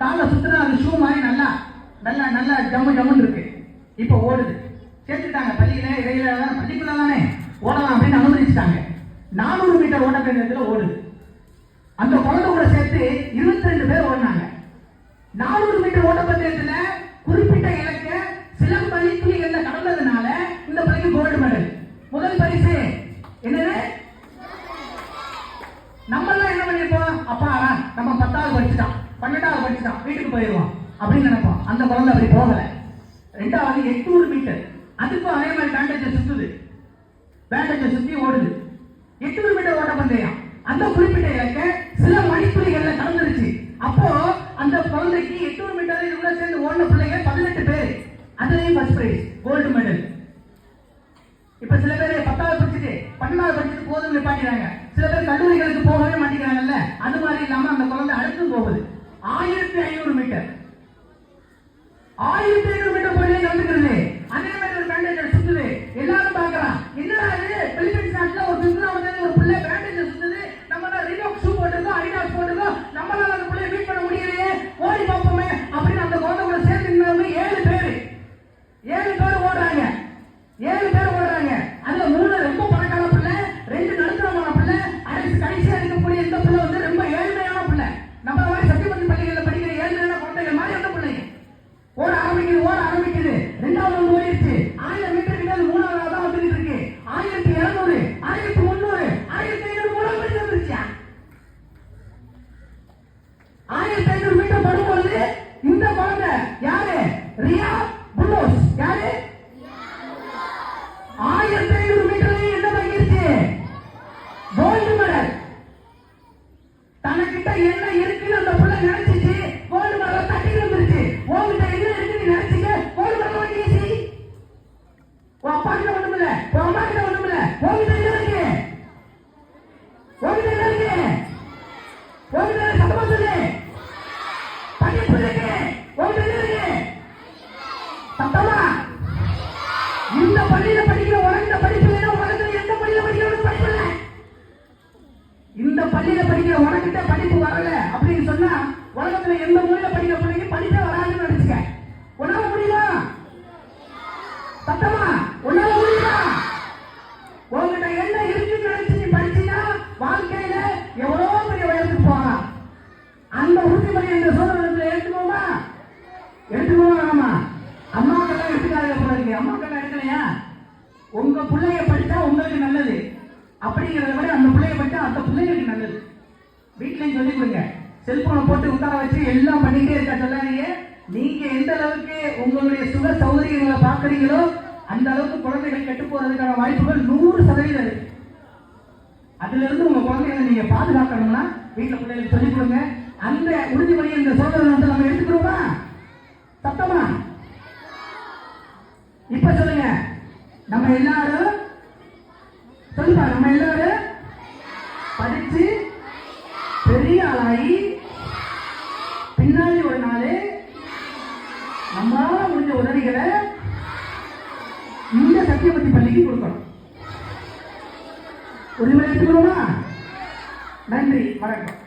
காலை சுத்தினா அது ஷூ மாதிரி நல்லா நல்லா நல்லா ஜம்மு ஜம்முன்னு இருக்கு. இப்போ ஓடுது, சேர்த்துட்டாங்க பள்ளியில இடையில பள்ளிக்குள்ள தானே ஓடலாம் அப்படின்னு அனுமதிச்சுட்டாங்க. 400 மீட்டர் ஓட்டப்பந்தயத்தில் ஓடுது. அந்த குழந்தை கூட சேர்த்து 22 பேர் ஓடினாங்க. 400 மீட்டர் ஓட்டப்பந்தயத்துல குறிப்பிட்ட இலக்க சில மணித்துளிகள்ல கடந்ததுனால இந்த பள்ளிக்கு கோல்டு மெடல். முதல் பரிசு என்னது? நம்ம எல்லாம் என்ன பண்ணிருப்போம், அப்பா நம்ம 10வது படிச்சுட்டான் 12வது படிச்சுட்டான் வீட்டுக்கு போயிடுவோம் அப்படின்னு நினைப்போம். அந்த குழந்தை அப்படி போகல. 2வது 800 மீட்டர், அதுக்கும் அதே மாதிரி பேண்டேஜை சுத்துது, பேண்டேஜை சுத்தி ஓடுது. 800 மீட்டர் ஓட்டப்பந்தயம் அந்த குறிப்பிட்ட இலக்க சில மணித்துளிகள்ல கடந்துருச்சு. அப்போ அந்த குழந்தைக்கு 800 மீட்டர் இதுக்குள்ள சேர்ந்து ஓடின பிள்ளைங்க 18 பேர், அதுலயும் ஃபர்ஸ்ட் பிரைஸ் கோல்டு மெடல். இப்ப சில பேர் 10வது படிச்சுட்டு 12வது படிச்சுட்டு போதும் நிப்பாட்டிடுறாங்க. சில பேர் கல்லூரிகளுக்கு போகவே மாட்டேங்கிறாங்கல்ல, அது மாதிரி இல்லாம அந்த குழந்தை அடுத்து போகுது. 1500 மீட்டர் 1500 மீட்டர் போய் வந்துக்கிறது. அதே மாதிரி ஒரு பேண்டேஜ் சுத்துது. எல்லாரும் பாக்குறான், என்னடா இது பிலிப்பைன்ஸ் நாட்டுல ஒரு பிஸ்னாவது ஒரு பிள்ளை பேண்டேஜ் சுத்துது, நம்ம ரிலாக்ஸ் ஷூ போட்டுருக்கோம் அடிடாஸ் போட்டுருக்கோம், நம்மளால அந்த பிள்ளைய மீட் பண்ண முடியலையே, ஓடி பார்ப்போமே அப்படின்னு அந்த குழந்தை கூட சேர்ந்து 7 பேர் ஓடுறாங்க. 7 பேர் ஓடுறாங்க. அதுல 3 ரொம்ப பணக்கார பிள்ளை, 2 நடுத்தரமான பிள்ளை, கடைசியா இருக்கக்கூடிய இந்த பிள்ளை வந்து ரொம்ப ஏழ்மையான பிள்ளை. நம்ம மாதிரி சத்தியமதி பள்ளிகளில் படிக்கிற ஏழ்மையான குழந்தைகள் மாதிரி அந்த பிள்ளைங்க ஓட ஆரம்பிக்குது. 2வது வந்து ஓடிடுச்சு. 1000 மீட்டர் கிட்ட 3வது தான் வந்துட்டு இருக்கு. 1200 1300 1500 3வது பரிசு வந்துருச்சா? 1500 மீட்டர் படும்போது இந்த குழந்தை யாரு? ரியா புல்லோஸ். யாரு? 1500 மீட்டர்லயும் என்ன பண்ணிருச்சு? Gold medal. தனக்கிட்ட என்ன இருக்குன்னு அந்த பிள்ளை நினைச்சிச்சு, கோல்டு மெடல் தட்டி வந்துருச்சு. உங்ககிட்ட என்ன இருக்குன்னு நினைச்சிக்க, கோல்டு மெடல் வாங்கிச்சு. உன் அப்பா கிட்ட ஒண்ணும் இல்ல, உன் அம்மா கிட்ட ஒண்ணும் இல்ல, உங்ககிட்ட என்ன இருக்கு? உங்ககிட்ட என்ன இருக்கு? உங்ககிட்ட சத்தமா சொல்லு. படிப்பு இருக்கு. உங்ககிட்ட என்ன இருக்கு? சத்தமா. இந்த பள்ளியில படிக்கிற உனக்கு இந்த படிப்பு இல்லைன்னா உலகத்துல எந்த பள்ளியில படிக்கிறவனுக்கு படிப்பு இல்லை. இந்த பள்ளியில படிக்கிற உனக்கிட்ட படிப்பு வரல அப்படின்னு சொன்னா உலகத்துல எந்த மூலையில படிக்கிற பிள்ளைக்கு படிப்பே வராதுன்னு நினைச்சுக்க. உன்னால முடியுமா? சத்தமா உன்னால முடியுமா? உங்ககிட்ட என்ன இருக்குன்னு நினைச்சு நீ படிச்சீங்கன்னா வாழ்க்கையில எவ்வளவு பெரிய வயசுக்கு போகலாம். அந்த உறுதிமொழி என்ற சோதனை எடுத்துக்கோமா? ஆமா, அம்மாக்கெல்லாம் எடுத்துக்காத போல இருக்கு. அம்மாக்கெல்லாம் எடுக்கலையா? உங்க பிள்ளைய படிச்சா உங்களுக்கு நல்லது அப்படிங்கிறத விட அந்த பிள்ளைய படிச்சா அந்த பிள்ளைகளுக்கு நல்லது. வீட்லயும் சொல்லிக் கொடுங்க. செல்போனை போட்டு உட்கார வச்சு எல்லாம் பண்ணிட்டே இருக்க சொல்லாதீங்க. நீங்க எந்த அளவுக்கு உங்களுடைய சுக சௌகரியங்களை பாக்குறீங்களோ அந்த அளவுக்கு குழந்தைகள் கெட்டு போறதுக்கான வாய்ப்புகள் 100% இருக்கு. அதுல இருந்து உங்க குழந்தைகளை நீங்க பாதுகாக்கணும்னா வீட்டுல பிள்ளைகளுக்கு சொல்லிக் கொடுங்க. அந்த உறுதிமொழி இந்த சோதனை வந்து நம்ம எடுத்துக்கிறோமா? சத்தமா இப்ப சொல்லுங்க. நம்ம எல்லாரும் சொல்லுங்க, நம்ம எல்லாரும் படிச்சு பெரிய ஆளாகி பின்னாடி ஒரு நாள் நம்மளால முடிஞ்ச உதவிகளை இந்த சத்தியமதி பள்ளிக்கு கொடுக்கணும். உரிமை எடுத்துக்கிறோமா? நன்றி, வணக்கம்.